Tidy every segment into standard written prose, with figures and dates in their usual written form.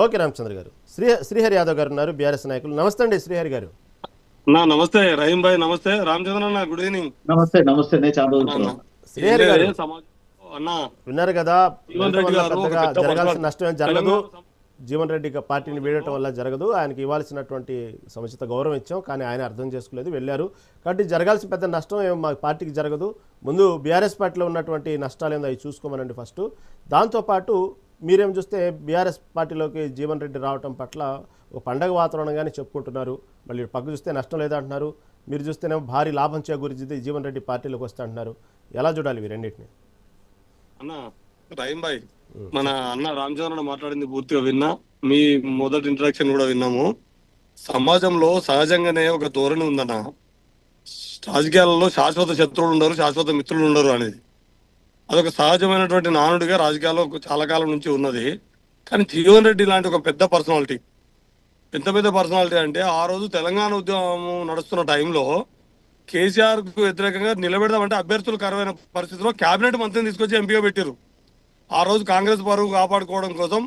Okay Ramachandra గారు. శ్రీహరి యాదవ్ గారు ఉన్నారు, బీఆర్ఎస్ నాయకులు. నమస్తే అండి శ్రీహరి గారు. నమస్తే రహీం భాయ్, నమస్తే రామచంద్ర అన్న, గుడ్ ఈవినింగ్. నమస్తే నమస్తే నేను చాలా రోజుల అన్న తర్వాత. ఏం శ్రీహరి లేదు గారు సమాజం అన్న. విన్నారు కదా, జీవన్ వెళ్ళటం రెడ్డి వల్ల గారు ఒక పెద్దగా పెద్ద జరగాల్సిన పర్సనాలిటీ. నష్టం ఏం జరగదు. జీవన్ రెడ్డి పార్టీని వీడటం వల్ల జరగదు. ఆయనకి ఇవ్వాల్సినటువంటి సముచిత గౌరవం ఇచ్చాం, కానీ ఆయన అర్థం చేసుకోలేదు, వెళ్ళారు. కాబట్టి జరగాల్సిన పెద్ద నష్టం ఏం మా పార్టీకి జరగదు. ముందు బీఆర్ఎస్ పార్టీలో ఉన్నటువంటి నష్టాలు ఏందో అవి చూసుకోమనండి ఫస్ట్. దాంతోపాటు మీరేం చూస్తే బీఆర్ఎస్ పార్టీలోకి జీవన్ రెడ్డి రావటం పట్ల ఒక పండగ వాతావరణంగానే చెప్పుకుంటున్నారు. మళ్ళీ పక్క చూస్తే నష్టం లేదంటున్నారు, మీరు చూస్తేనేమో భారీ లాభం చేకూరింది జీవన్ రెడ్డి పార్టీలోకి వస్తా అంటున్నారు. ఎలా చూడాలి ఈ రెండింటిని? అన్న రహీం భాయ్, మన అన్న రామచంద్ర మాట్లాడింది పూర్తిగా విన్నా, మీ మొదటి ఇంట్రడక్షన్ కూడా విన్నాము. సమాజంలో సహజంగానే ఒక ధోరణి ఉందన్న, రాజకీయాలలో శాశ్వత శత్రువులు ఉండరు, శాశ్వత మిత్రులు ఉండరు అనేది. అదొక సహజమైనటువంటి నానుడిగా రాజకీయాల్లో చాలా కాలం నుంచి ఉన్నది. కానీ జీవన్ రెడ్డి లాంటి ఒక పెద్ద పర్సనాలిటీ, పెద్ద పర్సనాలిటీ అంటే ఆ రోజు తెలంగాణ ఉద్యమం నడుస్తున్న టైంలో కేసీఆర్ కు వ్యతిరేకంగా నిలబెడదామంటే అభ్యర్థులు కరువైన పరిస్థితిలో కేబినెట్ మంత్రిని తీసుకొచ్చి ఎంపీగా పెట్టారు. ఆ రోజు కాంగ్రెస్ పరువు కాపాడుకోవడం కోసం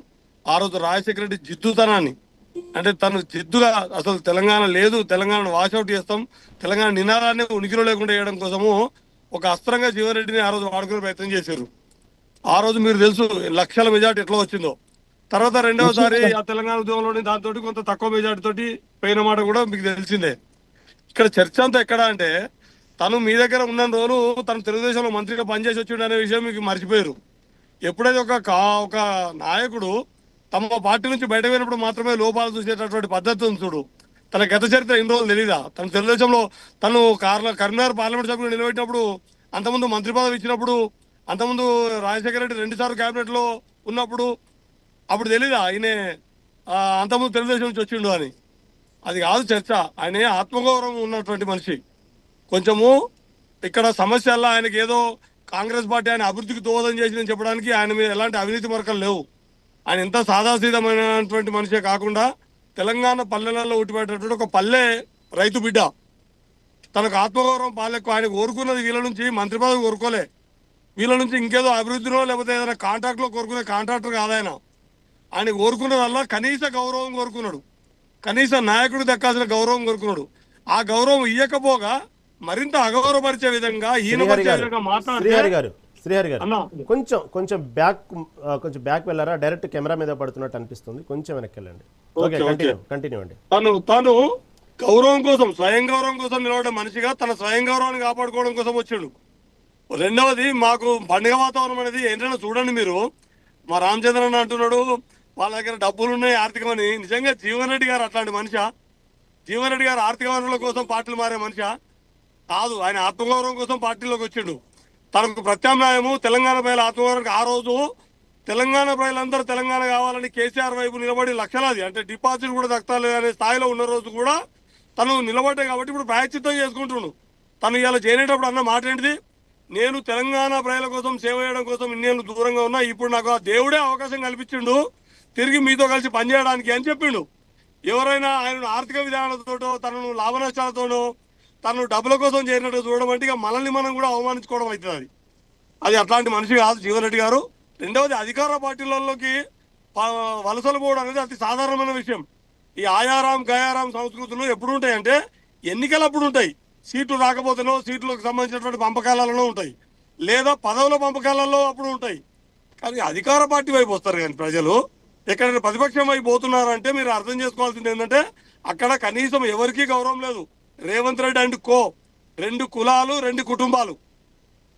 ఆ రోజు రాజశేఖర రెడ్డి జిద్దుతనాన్ని, అంటే తను జిద్దుగా అసలు తెలంగాణ లేదు, తెలంగాణను వాషౌట్ చేస్తాం, తెలంగాణ నినాదాన్ని ఉనికిలో లేకుండా చేయడం కోసము ఒక అస్త్రంగా జీవన్ రెడ్డిని ఆ రోజు వాడుకునే ప్రయత్నం చేశారు. ఆ రోజు మీరు తెలుసు లక్షల మెజార్టీ ఎట్లా వచ్చిందో. తర్వాత రెండవసారి ఆ తెలంగాణ ఉద్యమంలోని దాంతో కొంత తక్కువ మెజార్టీ తోటి పోయిన మాట కూడా మీకు తెలిసిందే. ఇక్కడ చర్చ అంతా ఎక్కడ అంటే, తను మీ దగ్గర ఉన్న రోజు తను తెలుగుదేశంలో మంత్రిగా పనిచేసి వచ్చిండు అనే విషయం మీకు మర్చిపోయారు. ఎప్పుడైతే ఒక నాయకుడు తమ పార్టీ నుంచి బయట పోయినప్పుడు మాత్రమే లోపాలు చూసేటటువంటి పద్ధతి ఉంది చూడు. తన గత చరిత్ర ఎన్ని రోజులు తెలీదా? తను తెలుగుదేశంలో తను కరీంనగర్ పార్లమెంట్ సభ్యులు నిలబెట్టినప్పుడు, అంతకుముందు మంత్రి పదవి ఇచ్చినప్పుడు, అంతకుముందు రాజశేఖర రెడ్డి 2 సార్లు కేబినెట్ లో ఉన్నప్పుడు, అప్పుడు తెలీదా ఆయన అంతకుముందు తెలుగుదేశం నుంచి వచ్చిండు అని? అది కాదు చర్చ. ఆయన ఆత్మగౌరవం ఉన్నటువంటి మనిషి. కొంచెము ఇక్కడ సమస్యల్లో ఆయనకి ఏదో కాంగ్రెస్ పార్టీ ఆయన అభివృద్ధికి దోహదం చేసిందని చెప్పడానికి ఆయన మీద ఎలాంటి అవినీతి మరకలు లేవు. ఆయన ఎంత సాదాసీదమైనటువంటి మనిషే కాకుండా తెలంగాణ పల్లెలలో ఉట్టిపడేటటువంటి ఒక పల్లె రైతు బిడ్డ. తనకు ఆత్మగౌరవం పాలెక్కు. ఆయన కోరుకున్నది వీళ్ళ నుంచి మంత్రి పదవి కోరుకోలే, వీళ్ళ నుంచి ఇంకేదో అభివృద్ధిలో లేకపోతే ఏదైనా కాంట్రాక్ట్లో కోరుకునే కాంట్రాక్టర్ కాదాయన. ఆయన కోరుకున్నదల్లా కనీస గౌరవం కోరుకున్నాడు, కనీస నాయకుడు దక్కాల్సిన గౌరవం కోరుకున్నాడు. ఆ గౌరవం ఇయ్యకపోగా మరింత అగౌరవపరిచే విధంగా శ్రీహరి గారు కొంచెం బ్యాక్ వెళ్ళారా? డైరెక్ట్ కెమెరా మీద పడుతున్నట్టు అనిపిస్తుంది, కొంచెం వెనక్కి వెళ్ళండి. కంటిన్యూ అండి. తను గౌరవం కోసం, స్వయం గౌరవం కోసం నిలబడే మనిషిగా తన స్వయం గౌరవాన్ని కాపాడుకోవడం కోసం వచ్చాడు. రెండవది, మాకు పండుగ వాతావరణం అనేది ఏంటంటే చూడండి, మీరు మా రామచంద్రన్ అంటున్నాడు వాళ్ళ దగ్గర డబ్బులు ఉన్నాయి ఆర్థికమని. నిజంగా జీవన్ రెడ్డి గారు అట్లాంటి మనిషా? జీవన్ రెడ్డి గారు ఆర్థిక వనరుల కోసం పార్టీలు మారే మనిషా? కాదు. ఆయన ఆత్మగౌరవం కోసం పార్టీలోకి వచ్చిండు. తనకు ప్రత్యామ్నాయము తెలంగాణ ప్రజల ఆత్మగౌరవం. ఆ రోజు తెలంగాణ ప్రజలందరూ తెలంగాణ కావాలని కేసీఆర్ వైపు నిలబడి లక్షలాది, అంటే డిపాజిట్ కూడా దక్కాలి అనే స్థాయిలో ఉన్న రోజు కూడా తను నిలబడ్డాయి. కాబట్టి ఇప్పుడు ప్రాయశ్చిత్తం చేసుకుంటున్నాడు. తను ఇలా చేరేటప్పుడు అన్న మాట ఏంటిది? నేను తెలంగాణ ప్రజల కోసం సేవ చేయడం కోసం ఇన్నేళ్ళు దూరంగా ఉన్నా, ఇప్పుడు నాకు ఆ దేవుడే అవకాశం కల్పించిండు తిరిగి మీతో కలిసి పనిచేయడానికి అని చెప్పిండు. ఎవరైనా ఆయన ఆర్థిక విధానాలతోటో తనను లాభ నష్టాలతోనో తను డబ్బుల కోసం చేరినట్టు చూడడం అంటే ఇక మనల్ని మనం కూడా అవమానించుకోవడం అవుతుంది. అది అట్లాంటి మనిషి కాదు జీవన్ రెడ్డి గారు. రెండవది, అధికార పార్టీలలోకి వలసలు పోవడం అనేది అతి సాధారణమైన విషయం. ఈ ఆయారాం గయారాం సంస్కృతులు ఎప్పుడు ఉంటాయంటే ఎన్నికలు అప్పుడు ఉంటాయి. సీట్లు రాకపోతేనో సీట్లకు సంబంధించినటువంటి పంపకాలలో ఉంటాయి, లేదా పదవుల పంపకాలలో అప్పుడు ఉంటాయి. కానీ అధికార పార్టీ వైపు వస్తారు కానీ ప్రజలు ఎక్కడైనా ప్రతిపక్షం వైపు పోతున్నారంటే మీరు అర్థం చేసుకోవాల్సింది ఏంటంటే అక్కడ కనీసం ఎవరికీ గౌరవం లేదు. రేవంత్ రెడ్డి అండ్ కో 2 కులాలు 2 కుటుంబాలు,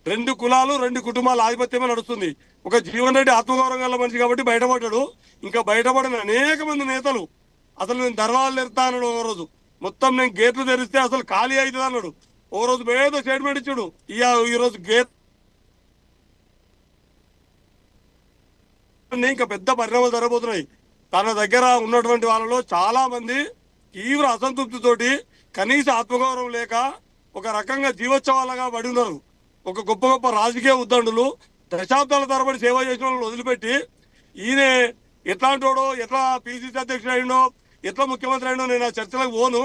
2 కులాలు 2 కుటుంబాల ఆధిపత్యమే నడుస్తుంది. ఒక జీవన్ రెడ్డి ఆత్మగౌరవం గల మనిషి కాబట్టి బయటపడ్డాడు. ఇంకా బయటపడిన అనేక మంది నేతలు అసలు నేను దర్వాలు తెరుతా అన్నాడు. ఓ రోజు మొత్తం నేను గేట్లు తెరిస్తే అసలు ఖాళీ అవుతుంది అన్నాడు. ఓ రోజు ఏదో స్టేట్మెంట్ ఇచ్చాడు. ఈ రోజు గేట్ ఇంకా పెద్ద పరిణామాలు జరగబోతున్నాయి. తన దగ్గర ఉన్నటువంటి వాళ్ళలో చాలా మంది తీవ్ర అసంతృప్తితోటి, కనీస ఆత్మగౌరవం లేక ఒక రకంగా జీవోత్సవాలుగా పడి ఉన్నారు. ఒక గొప్ప రాజకీయ ఉద్దండులు, దశాబ్దాల తరబడి సేవ చేసిన వాళ్ళు వదిలిపెట్టి ఈయన ఎట్లాంటి వాడో, ఎట్లా పిసిసి అధ్యక్షుడు అయిండో, ఎట్లా ముఖ్యమంత్రి అయిండో నేను ఆ చర్చలకు పోను.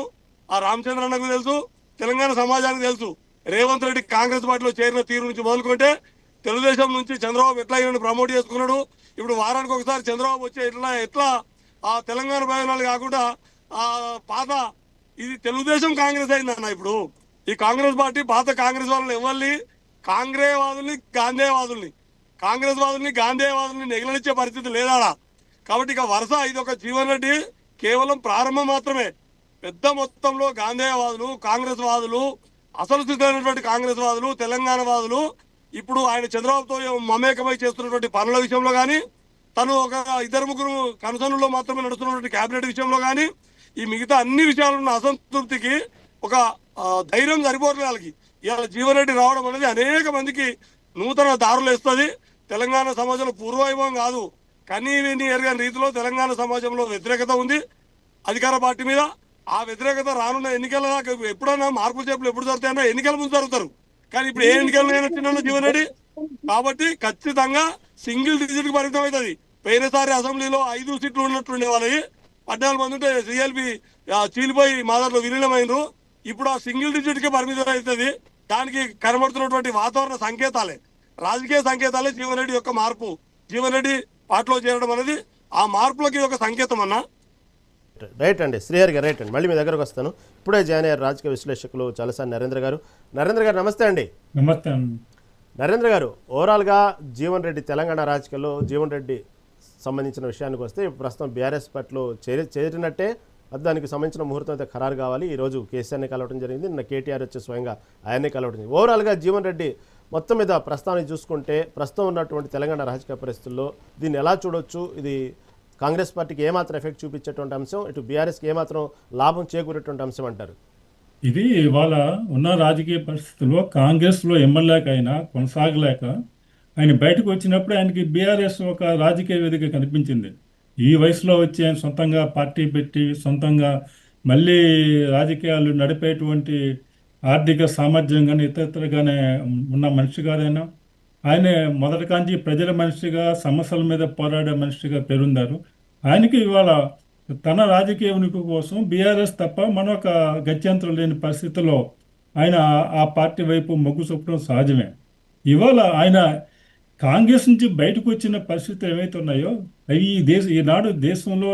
ఆ రామచంద్రన్నకు తెలుసు, తెలంగాణ సమాజానికి తెలుసు. రేవంత్ రెడ్డి కాంగ్రెస్ పార్టీలో చేరిన తీరు నుంచి మొదలుకుంటే తెలుగుదేశం నుంచి చంద్రబాబు ఎట్లా ఈయనను ప్రమోట్ చేసుకున్నాడు. ఇప్పుడు వారానికి ఒకసారి చంద్రబాబు వచ్చి ఎట్లా ఆ తెలంగాణ ప్రయోజనాలు కాకుండా ఆ పాత ఇది తెలుగుదేశం కాంగ్రెస్ అయిందన్న. ఇప్పుడు ఈ కాంగ్రెస్ పార్టీ పాత కాంగ్రెస్ వాళ్ళని ఎవరిని కాంగ్రేయవాదుల్ని గాంధేయవాదుల్ని కాంగ్రెస్ వాదుల్ని గాంధేయవాదుల్ని నెగలనిచ్చే పరిస్థితి లేదాడా. కాబట్టి ఇక వరుస ఇది ఒక జీవన్ రెడ్డి కేవలం ప్రారంభం మాత్రమే. పెద్ద మొత్తంలో గాంధేయవాదులు కాంగ్రెస్ వాదులు అసలు స్థితైనటువంటి కాంగ్రెస్ వాదులు తెలంగాణ వాదులు ఇప్పుడు ఆయన చంద్రబాబుతో మమేకమై చేస్తున్నటువంటి పనుల విషయంలో కానీ తను ఒక ఇద్దరు ముగ్గురు కనుసనుల్లో మాత్రమే నడుస్తున్నటువంటి కేబినెట్ విషయంలో కానీ ఈ మిగతా అన్ని విషయాల్లో ఉన్న అసంతృప్తికి ఒక ధైర్యం సరిపోతుంది వాళ్ళకి. ఇవాళ జీవన్ రెడ్డి రావడం అనేది అనేక మందికి నూతన దారులు వేస్తుంది. తెలంగాణ సమాజంలో పూర్వవైభవం కాదు, కనీ విని ఎరగని రీతిలో తెలంగాణ సమాజంలో వ్యతిరేకత ఉంది అధికార పార్టీ మీద. ఆ వ్యతిరేకత రానున్న ఎన్నికల దాకా ఎప్పుడైనా మార్పులు చేపులు ఎప్పుడు జరుగుతాయన్నా ఎన్నికల ముందు జరుగుతారు. కానీ ఇప్పుడు ఏ ఎన్నికలు వచ్చిన జీవన్ రెడ్డి కాబట్టి ఖచ్చితంగా సింగిల్ డిజిట్ కి పరిమితం అవుతుంది. పోయినసారి అసెంబ్లీలో 5 సీట్లు ఉన్నట్టుండే వాళ్ళవి 14 మంది ఉంటే సిఎల్పి చీలిపోయి మాదారులో విలీనమైనరు. ఇప్పుడు ఆ సింగిల్ డిజిట్ కి పరిమితం అవుతుంది. దానికి కనబడుతున్నటువంటి వాతావరణ సంకేతాలే, రాజకీయ సంకేతాలే జీవన్ రెడ్డి యొక్క మార్పు. జీవన్ రెడ్డి పార్టీలో చేరడం అనేది ఆ మార్పులకి ఒక సంకేతం అన్న. రైట్ అండి శ్రీహరి గారు, రైట్ అండి. మళ్ళీ మీ దగ్గరకు వస్తాను. ఇప్పుడే జాయిన్ అయ్యారు రాజకీయ విశ్లేషకులు చాలాసారి నరేంద్ర గారు. నరేంద్ర గారు నమస్తే అండి. నమస్తే. నరేంద్ర గారు, ఓవరాల్గా జీవన్ రెడ్డి తెలంగాణ రాజకీయాల్లో జీవన్ రెడ్డి సంబంధించిన విషయానికి వస్తే ప్రస్తుతం బీఆర్ఎస్ పార్టీలో చేరినట్టే, దానికి సంబంధించిన ముహూర్తం అయితే ఖరారు కావాలి. ఈరోజు కేసీఆర్ని కలవడం జరిగింది, నిన్న కేటీఆర్ వచ్చి స్వయంగా ఆయన్ని కలవడం జరిగింది. ఓవరాల్గా జీవన్ రెడ్డి మొత్తం మీద ప్రస్తావన చూసుకుంటే ప్రస్తుతం ఉన్నటువంటి తెలంగాణ రాజకీయ పరిస్థితుల్లో దీన్ని ఎలా చూడొచ్చు? ఇది కాంగ్రెస్ పార్టీకి ఏమాత్రం ఎఫెక్ట్ చూపించేటువంటి అంశం, ఇటు బీఆర్ఎస్కి ఏమాత్రం లాభం చేకూరేటువంటి అంశం అంటారు? ఇది ఇవాళ ఉన్న రాజకీయ పరిస్థితుల్లో కాంగ్రెస్లో ఎమ్మెల్యేకైనా కొనసాగలేక ఆయన బయటకు వచ్చినప్పుడు ఆయనకి బీఆర్ఎస్ ఒక రాజకీయ వేదిక కనిపించింది. ఈ వయసులో వచ్చి ఆయన సొంతంగా పార్టీ పెట్టి సొంతంగా మళ్ళీ రాజకీయాలు నడిపేటువంటి ఆర్థిక సామర్థ్యం కానీ ఇతరగానే ఉన్న మనిషి కాదైనా ఆయనే మొదటి కాంచి ప్రజల మనిషిగా సమస్యల మీద పోరాడే మనిషిగా పేరుందారు. ఆయనకి ఇవాళ తన రాజకీయ ఉనికి కోసం బీఆర్ఎస్ తప్ప మరొక గత్యంతరం లేని పరిస్థితిలో ఆయన ఆ పార్టీ వైపు మొగ్గు చూపడం సహజమే. ఇవాళ ఆయన కాంగ్రెస్ నుంచి బయటకు వచ్చిన పరిస్థితులు ఏవైతే ఉన్నాయో అవి ఈనాడు దేశంలో